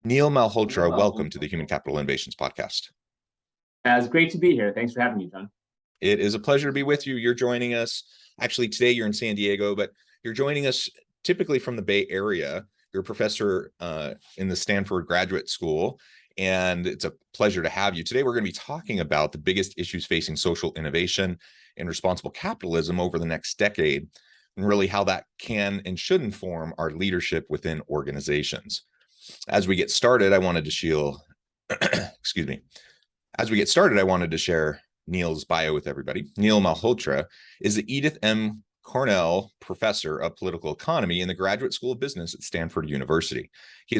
Neil Malhotra, welcome to the Human Capital Innovations Podcast. It's great to be here. Thanks for having me, John. It is a pleasure to be with you. You're joining us. Actually, today you're in San Diego, but you're joining us typically from the Bay Area. You're a professor in the Stanford Graduate School, and it's a pleasure to have you. Today, we're going to be talking about the biggest issues facing social innovation and responsible capitalism over the next decade, and really how that can and should inform our leadership within organizations. As we get started, I wanted to share Neil's bio with everybody. Neil Malhotra is the Edith M. Cornell Professor of Political Economy in the Graduate School of Business at Stanford University. He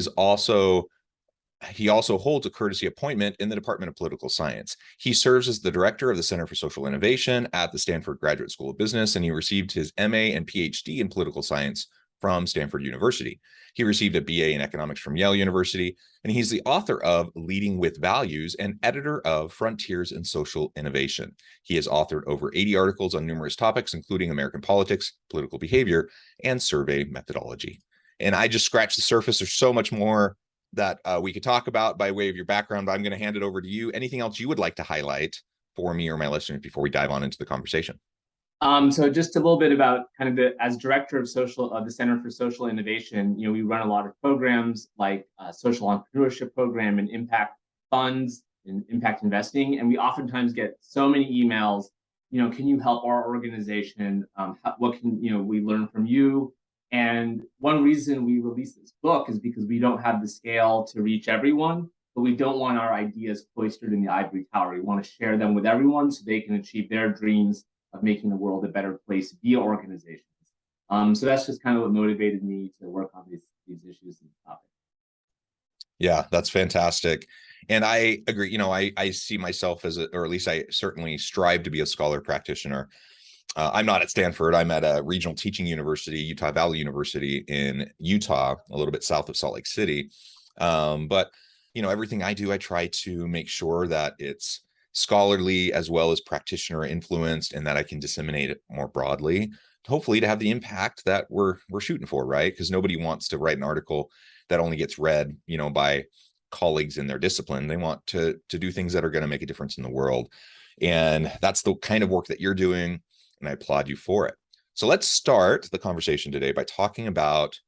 also holds a courtesy appointment in the Department of Political Science. He serves as the director of the Center for Social Innovation at the Stanford Graduate School of Business, and he received his MA and PhD in political science from Stanford University. He received a BA in economics from Yale University, and he's the author of Leading with Values and editor of Frontiers in Social Innovation. He has authored over 80 articles on numerous topics, including American politics, political behavior, and survey methodology. And I just scratched the surface. There's so much more that we could talk about by way of your background, but I'm going to hand it over to you. Anything else you would like to highlight for me or my listeners before we dive on into the conversation? So just a little bit about as director of the Center for Social Innovation, we run a lot of programs like social entrepreneurship program and impact funds and impact investing. And we oftentimes get so many emails, can you help our organization? What can, we learn from you? And one reason we released this book is because we don't have the scale to reach everyone, but we don't want our ideas cloistered in the ivory tower. We want to share them with everyone so they can achieve their dreams of making the world a better place via organizations. So that's just kind of what motivated me to work on these issues and topics. Yeah, that's fantastic. And I agree, I see myself as or at least I certainly strive to be a scholar practitioner. I'm not at Stanford. I'm at a regional teaching university, Utah Valley University in Utah, a little bit south of Salt Lake City. But, everything I do, I try to make sure that it's scholarly as well as practitioner influenced, and that I can disseminate it more broadly, hopefully to have the impact that we're shooting for, right? Because nobody wants to write an article that only gets read, by colleagues in their discipline. They want to do things that are going to make a difference in the world. And that's the kind of work that you're doing, and I applaud you for it. So let's start the conversation today by talking about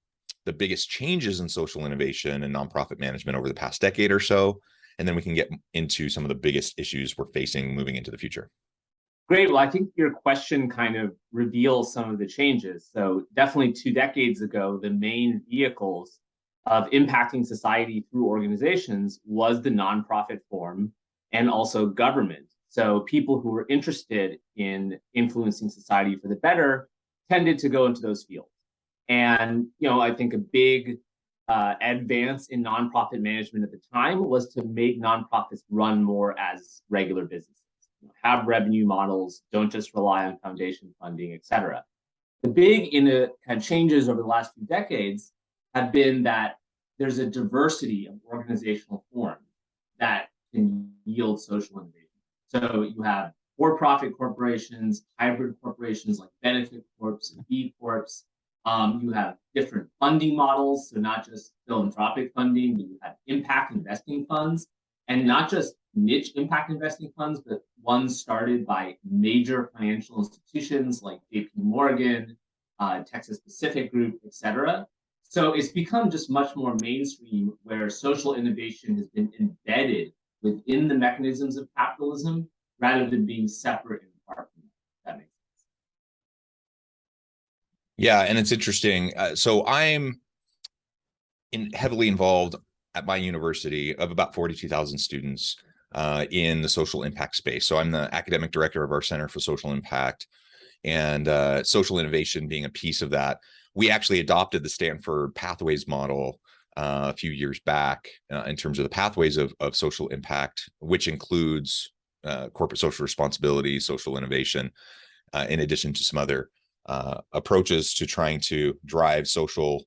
the biggest changes in social innovation and nonprofit management over the past decade or so. And then we can get into some of the biggest issues we're facing moving into the future. Great. Well, I think your question kind of reveals some of the changes. So definitely 2 decades ago, the main vehicles of impacting society through organizations was the nonprofit form and also government. So people who were interested in influencing society for the better tended to go into those fields. And, I think a big advance in nonprofit management at the time was to make nonprofits run more as regular businesses, have revenue models, don't just rely on foundation funding, et cetera. The big kind of changes over the last few decades have been that there's a diversity of organizational forms that can yield social innovation. So you have for-profit corporations, hybrid corporations like benefit corps and B corps. You have different funding models, so not just philanthropic funding, but you have impact investing funds, and not just niche impact investing funds, but ones started by major financial institutions like JP Morgan, Texas Pacific Group, et cetera. So it's become just much more mainstream, where social innovation has been embedded within the mechanisms of capitalism rather than being separate and apart from that. Makes sense. Yeah, and it's interesting. So I'm heavily involved at my university of about 42,000 students in the social impact space. So I'm the academic director of our Center for Social Impact, and social innovation being a piece of that. We actually adopted the Stanford Pathways model a few years back in terms of the pathways of social impact, which includes corporate social responsibility, social innovation, in addition to some other approaches to trying to drive social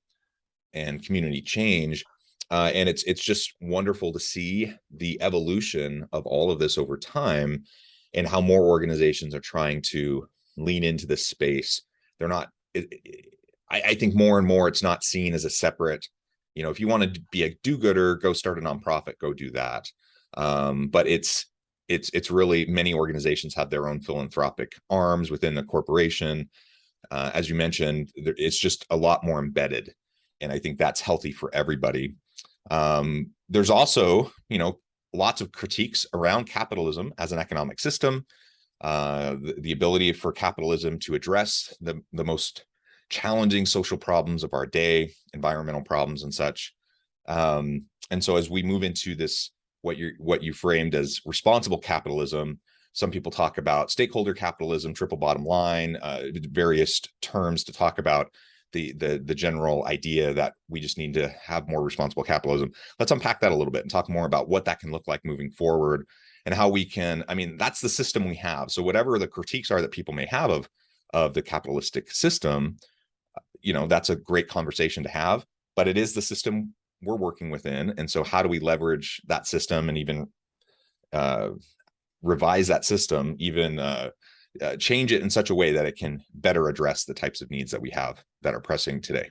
and community change. And it's just wonderful to see the evolution of all of this over time and how more organizations are trying to lean into this space. They're not, I think more and more it's not seen as a separate, if you want to be a do-gooder, go start a nonprofit, go do that. But it's really, many organizations have their own philanthropic arms within the corporation. As you mentioned, it's just a lot more embedded. And I think that's healthy for everybody. There's also, lots of critiques around capitalism as an economic system, the ability for capitalism to address the most challenging social problems of our day, environmental problems and such. And so as we move into this, what you framed as responsible capitalism, some people talk about stakeholder capitalism, triple bottom line, various terms to talk about the general idea that we just need to have more responsible capitalism. Let's unpack that a little bit and talk more about what that can look like moving forward and how we can, that's the system we have. So whatever the critiques are that people may have of the capitalistic system, that's a great conversation to have, but it is the system we're working within. And so how do we leverage that system and even revise that system, even change it in such a way that it can better address the types of needs that we have that are pressing today?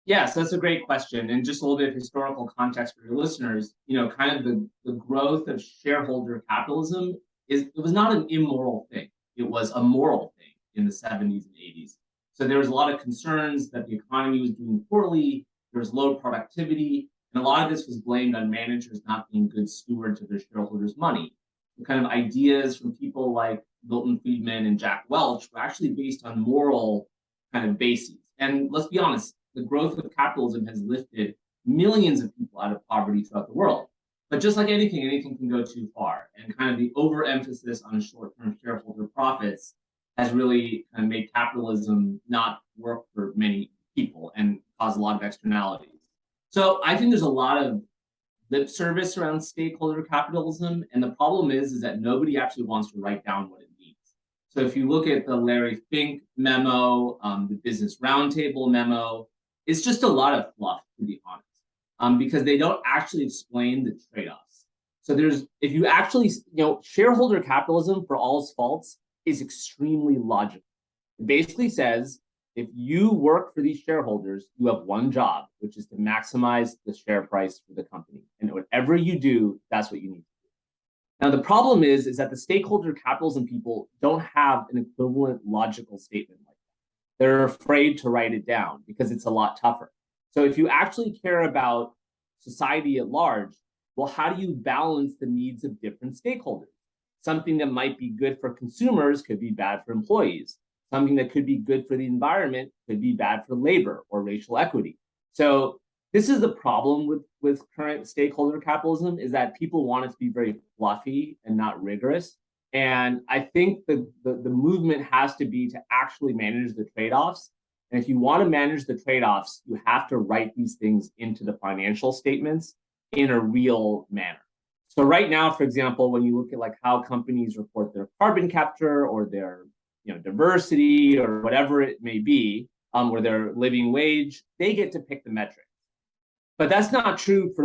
Yes, that's a great question. And just a little bit of historical context for your listeners, kind of the growth of shareholder capitalism it was not an immoral thing. It was a moral thing in the 70s and 80s. So there was a lot of concerns that the economy was doing poorly, there was low productivity, and a lot of this was blamed on managers not being good stewards of their shareholders' money. The kind of ideas from people like Milton Friedman and Jack Welch were actually based on moral kind of bases. And let's be honest, the growth of capitalism has lifted millions of people out of poverty throughout the world. But just like anything can go too far. And kind of the overemphasis on short-term shareholder profits has really kind of made capitalism not work for many people and cause a lot of externalities. So I think there's a lot of lip service around stakeholder capitalism. And the problem is that nobody actually wants to write down what it means. So if you look at the Larry Fink memo, the Business Roundtable memo, it's just a lot of fluff, to be honest, because they don't actually explain the trade-offs. So if you actually, shareholder capitalism, for all its faults, is extremely logical. It basically says, if you work for these shareholders, you have one job, which is to maximize the share price for the company. And whatever you do, that's what you need to do. Now, the problem is that the stakeholder capitalism people don't have an equivalent logical statement like that. They're afraid to write it down because it's a lot tougher. So if you actually care about society at large, well, how do you balance the needs of different stakeholders? Something that might be good for consumers could be bad for employees. Something that could be good for the environment could be bad for labor or racial equity. So this is the problem with current stakeholder capitalism, is that people want it to be very fluffy and not rigorous. And I think the movement has to be to actually manage the trade-offs. And if you want to manage the trade-offs, you have to write these things into the financial statements in a real manner. So right now, for example, when you look at like how companies report their carbon capture or their diversity or whatever it may be, or their living wage, they get to pick the metrics. But that's not true for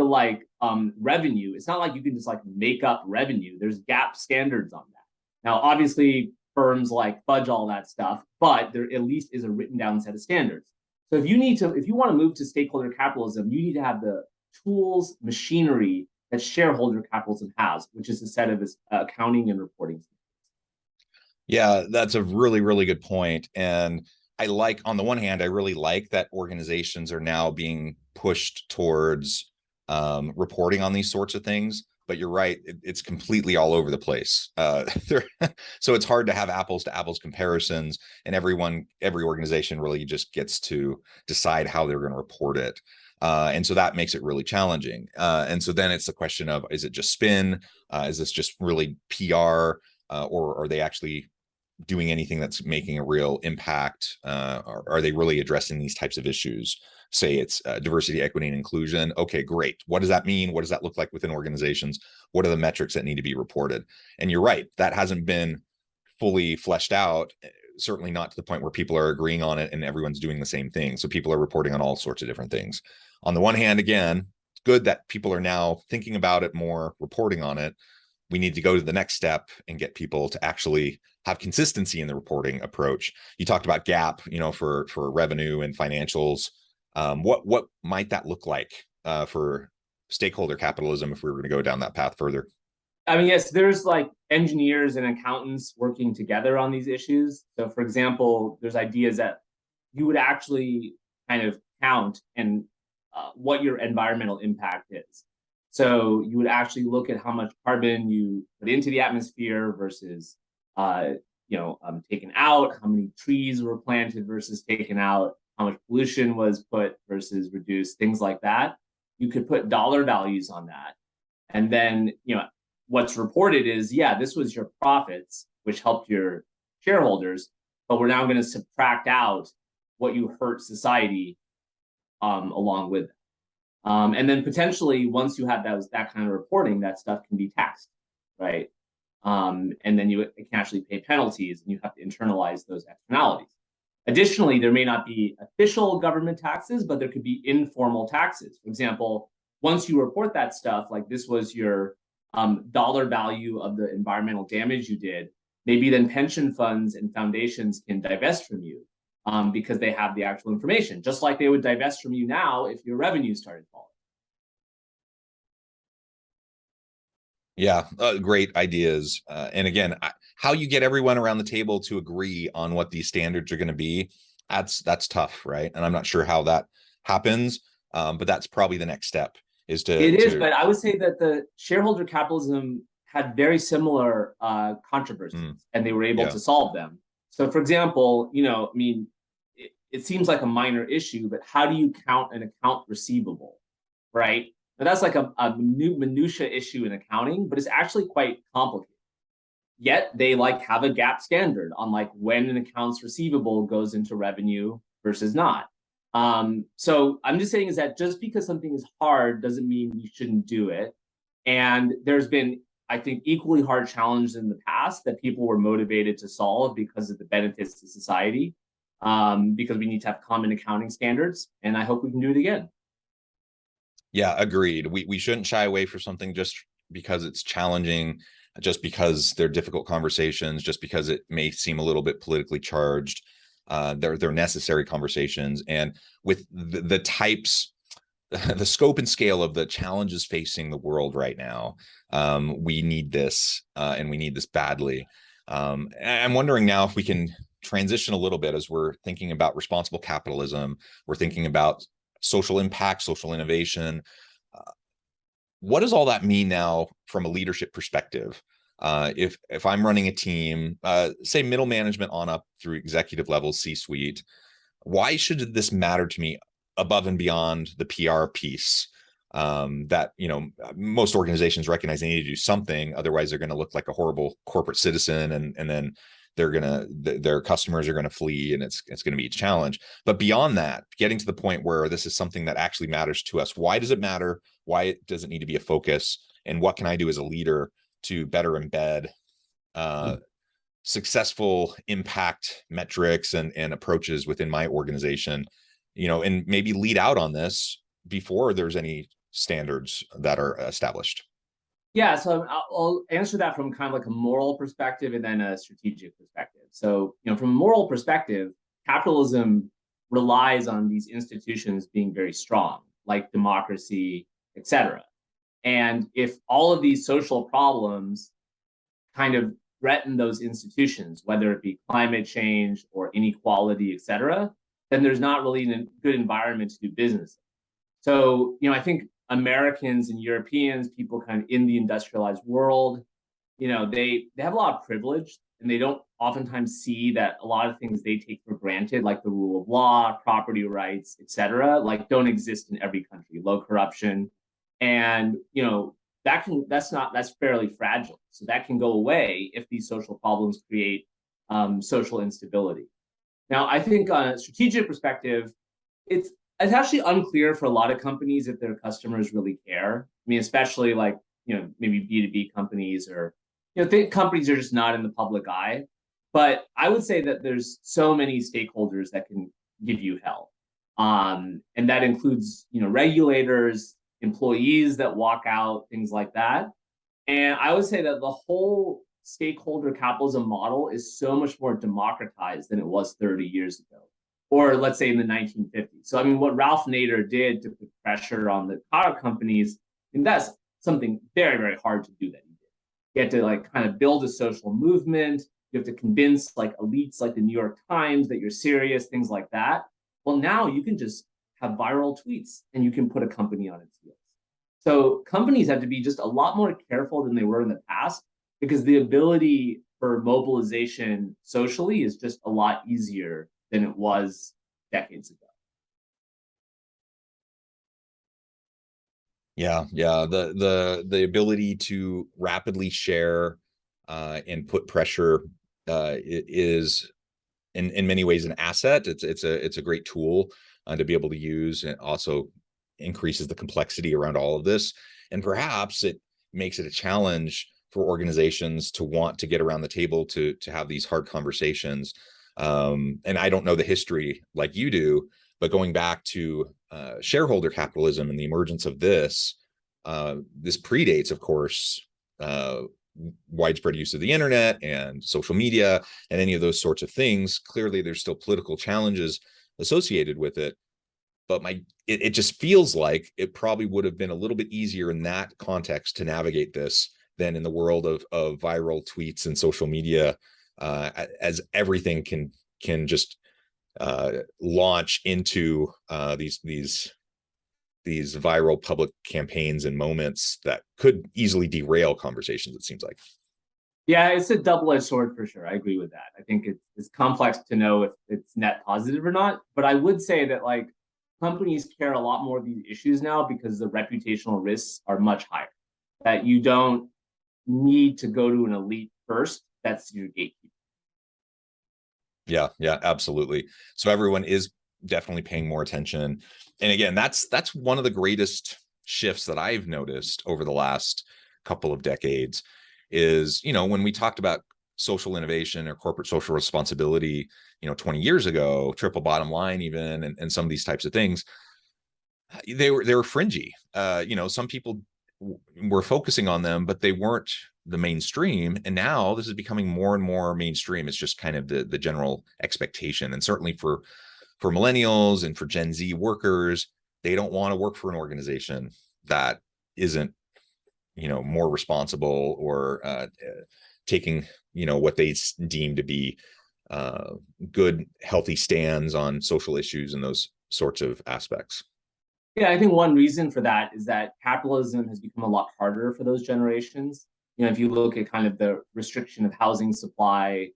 revenue. It's not like you can just make up revenue. There's GAAP standards on that. Now, obviously, firms fudge all that stuff, but there at least is a written down set of standards. So if you want to move to stakeholder capitalism, you need to have the tools, machinery that shareholder capitalism has, which is a set of accounting and reporting. Yeah, that's a really, really good point. And on the one hand, I really like that organizations are now being pushed towards reporting on these sorts of things. But you're right, it's completely all over the place. So it's hard to have apples to apples comparisons, and every organization really just gets to decide how they're going to report it. And so that makes it really challenging. And so then it's the question of, is it just spin? Is this just really PR? Or are they actually doing anything that's making a real impact? Are they really addressing these types of issues? Say it's diversity, equity, and inclusion. Okay, great. What does that mean? What does that look like within organizations? What are the metrics that need to be reported? And you're right, that hasn't been fully fleshed out, certainly not to the point where people are agreeing on it and everyone's doing the same thing. So people are reporting on all sorts of different things. On the one hand, again, it's good that people are now thinking about it more, reporting on it. We need to go to the next step and get people to actually have consistency in the reporting approach. You talked about GAAP, for revenue and financials. What might that look like for stakeholder capitalism if we were going to go down that path further? I mean, yes, there's like engineers and accountants working together on these issues. So, for example, there's ideas that you would actually kind of count and what your environmental impact is. So you would actually look at how much carbon you put into the atmosphere versus, taken out, how many trees were planted versus taken out, how much pollution was put versus reduced, things like that. You could put dollar values on that. And then, what's reported is, yeah, this was your profits, which helped your shareholders, but we're now going to subtract out what you hurt society along with it. And then potentially, once you have that kind of reporting, that stuff can be taxed, right? And then it can actually pay penalties, and you have to internalize those externalities. Additionally, there may not be official government taxes, but there could be informal taxes. For example, once you report that stuff, like this was your dollar value of the environmental damage you did, maybe then pension funds and foundations can divest from you because they have the actual information, just like they would divest from you now if your revenue started falling. Yeah, great ideas. And again, how you get everyone around the table to agree on what these standards are going to be, that's tough, right? And I'm not sure how that happens, but that's probably the next step. But I would say that the shareholder capitalism had very similar controversies, and they were able to solve them. So, for example, it seems like a minor issue, but how do you count an account receivable, right? Now, that's like a minutia issue in accounting, but it's actually quite complicated. Yet they have a gap standard on when an accounts receivable goes into revenue versus not. So I'm just saying is that just because something is hard doesn't mean you shouldn't do it. And there's been, I think, equally hard challenges in the past that people were motivated to solve because of the benefits to society, because we need to have common accounting standards. And I hope we can do it again. Yeah, agreed. We shouldn't shy away from something just because it's challenging, just because they're difficult conversations, just because it may seem a little bit politically charged. They're necessary conversations, and with the types, the scope and scale of the challenges facing the world right now, we need this, and we need this badly. I'm wondering now if we can transition a little bit as we're thinking about responsible capitalism. We're thinking about social impact, social innovation. What does all that mean now from a leadership perspective? If I'm running a team, say middle management on up through executive level, C-suite, why should this matter to me above and beyond the PR piece? That most organizations recognize they need to do something, otherwise they're going to look like a horrible corporate citizen, and then their customers are going to flee, and it's going to be a challenge. But beyond that, getting to the point where this is something that actually matters to us, why does it matter? Why does it need to be a focus? And what can I do as a leader to better embed successful impact metrics and approaches within my organization, and maybe lead out on this before there's any standards that are established? Yeah, so I'll answer that from kind of a moral perspective and then a strategic perspective. So, from a moral perspective, capitalism relies on these institutions being very strong, like democracy, etc. And if all of these social problems kind of threaten those institutions, whether it be climate change or inequality, etc., then there's not really a good environment to do business. So, I think Americans and Europeans, people kind of in the industrialized world, they have a lot of privilege, and they don't oftentimes see that a lot of things they take for granted, like the rule of law, property rights, etc., don't exist in every country. Low corruption, and that's fairly fragile. So that can go away if these social problems create social instability. Now, I think on a strategic perspective, it's actually unclear for a lot of companies if their customers really care. I mean, especially maybe B2B companies, or companies are just not in the public eye. But I would say that there's so many stakeholders that can give you help, and that includes regulators, employees that walk out, things like that. And I would say that the whole stakeholder capitalism model is so much more democratized than it was 30 years ago. or let's say in the 1950s. So I mean, what Ralph Nader did to put pressure on the car companies, and that's something very, very hard to do that he did. You have to like kind of build a social movement. You have to convince like elites like the New York Times that you're serious, things like that. Well, now you can just have viral tweets and you can put a company on its heels. So companies have to be just a lot more careful than they were in the past, because the ability for mobilization socially is just a lot easier than it was decades ago. Yeah, yeah. The ability to rapidly share and put pressure is in many ways an asset. It's a great tool to be able to use, and also increases the complexity around all of this. And perhaps it makes it a challenge for organizations to want to get around the table to have these hard conversations. And I don't know the history like you do, but going back to shareholder capitalism and the emergence of this, this predates, of course, widespread use of the internet and social media and any of those sorts of things. Clearly, there's still political challenges associated with it, but it just feels like it probably would have been a little bit easier in that context to navigate this than in the world of viral tweets and social media, as everything can just launch into these viral public campaigns and moments that could easily derail conversations, it seems like. Yeah, it's a double-edged sword for sure. I agree with that. I think it's complex to know if it's net positive or not. But I would say that like companies care a lot more of these issues now because the reputational risks are much higher. That you don't need to go to an elite first. That's your gatekeeper. Yeah, yeah, absolutely. So everyone is definitely paying more attention. And again, that's one of the greatest shifts that I've noticed over the last couple of decades is, when we talked about social innovation or corporate social responsibility, 20 years ago, triple bottom line even, and some of these types of things, they were fringy. Some people were focusing on them, but they weren't the mainstream. And now this is becoming more and more mainstream. It's just kind of the general expectation. And certainly for millennials and for Gen Z workers, they don't want to work for an organization that isn't, more responsible or taking, what they deem to be good, healthy stands on social issues and those sorts of aspects. Yeah, I think one reason for that is that capitalism has become a lot harder for those generations. If you look at kind of the restriction of housing supply,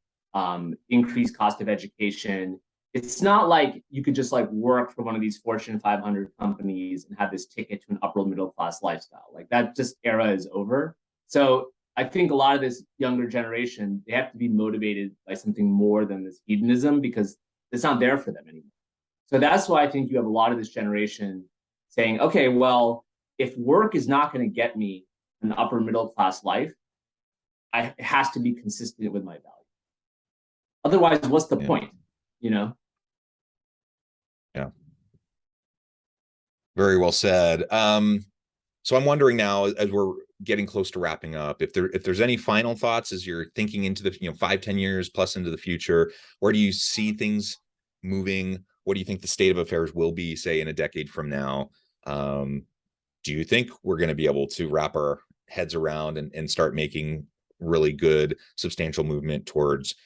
increased cost of education, it's not like you could just like work for one of these Fortune 500 companies and have this ticket to an upper middle class lifestyle. Like that just era is over. So I think a lot of this younger generation, they have to be motivated by something more than this hedonism because it's not there for them anymore. So that's why I think you have a lot of this generation saying, okay, well, if work is not going to get me an upper middle class life, it has to be consistent with my value. Otherwise, what's the point? Yeah. Very well said. So I'm wondering now, as we're getting close to wrapping up, if there's any final thoughts as you're thinking into the 5-10 years plus into the future, where do you see things moving? What do you think the state of affairs will be, say, in a decade from now? Do you think we're going to be able to wrap our heads around and start making really good, substantial movement towards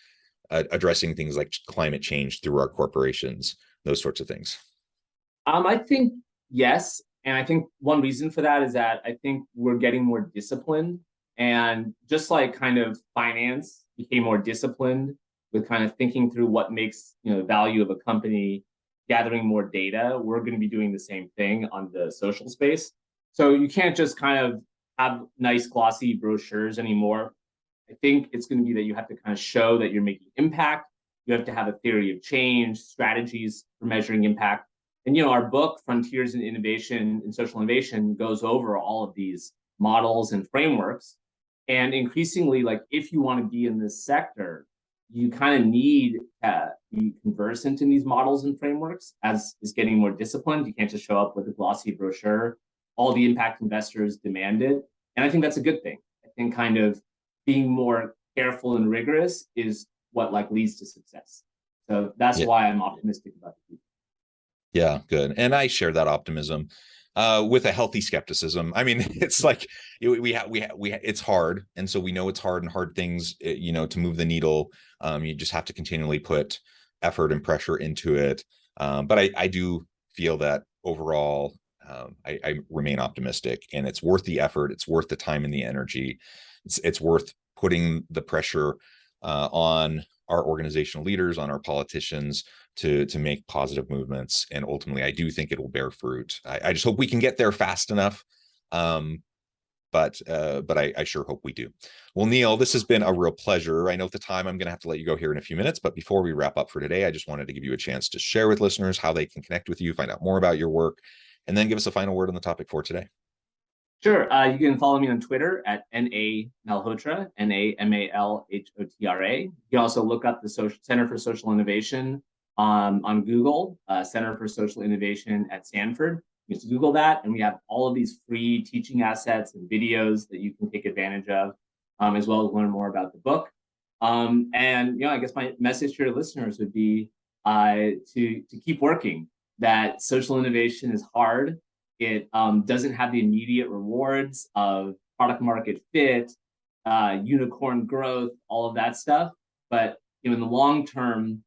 addressing things like climate change through our corporations, those sorts of things? I think yes. And I think one reason for that is that I think we're getting more disciplined. And just like kind of finance became more disciplined with kind of thinking through what makes the value of a company, gathering more data, we're going to be doing the same thing on the social space. So you can't just kind of have nice glossy brochures anymore. I think it's going to be that you have to kind of show that you're making impact. You have to have a theory of change, strategies for measuring impact. And our book, Frontiers in Innovation and Social Innovation, goes over all of these models and frameworks. And increasingly, like if you want to be in this sector, you kind of need to be conversant in these models and frameworks as is getting more disciplined. You can't just show up with a glossy brochure. All the impact investors demand it. And I think that's a good thing. I think kind of being more careful and rigorous is what like leads to success. So that's why I'm optimistic about the future. Yeah, good. And I share that optimism with a healthy skepticism. I mean, it's like it's hard. And so we know it's hard, and hard things, to move the needle, you just have to continually put effort and pressure into it. But I do feel that overall, I remain optimistic, and it's worth the effort. It's worth the time and the energy. It's worth putting the pressure on our organizational leaders, on our politicians, to make positive movements. And ultimately, I do think it will bear fruit. I just hope we can get there fast enough. But I sure hope we do. Well, Neil, this has been a real pleasure. I know at the time I'm going to have to let you go here in a few minutes, but before we wrap up for today, I just wanted to give you a chance to share with listeners how they can connect with you, find out more about your work, and then give us a final word on the topic for today. Sure. You can follow me on Twitter at NA Malhotra, NAMALHOTRA. You can also look up the Center for Social Innovation on Google, Center for Social Innovation at Stanford. You just Google that, and we have all of these free teaching assets and videos that you can take advantage of, as well as learn more about the book. And I guess my message to your listeners would be to keep working. That social innovation is hard. It doesn't have the immediate rewards of product market fit, unicorn growth, all of that stuff. But in the long term,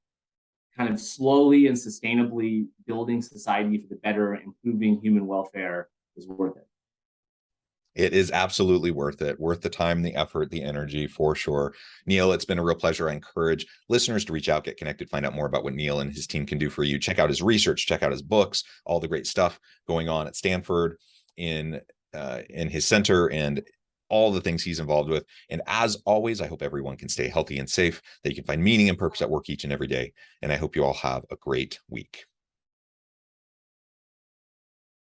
kind of slowly and sustainably building society for the better, improving human welfare is worth it. It is absolutely worth it, worth the time, the effort, the energy, for sure. Neil, it's been a real pleasure. I encourage listeners to reach out, get connected, find out more about what Neil and his team can do for you. Check out his research, check out his books, all the great stuff going on at Stanford in his center, and all the things he's involved with. And as always, I hope everyone can stay healthy and safe, that you can find meaning and purpose at work each and every day. And I hope you all have a great week.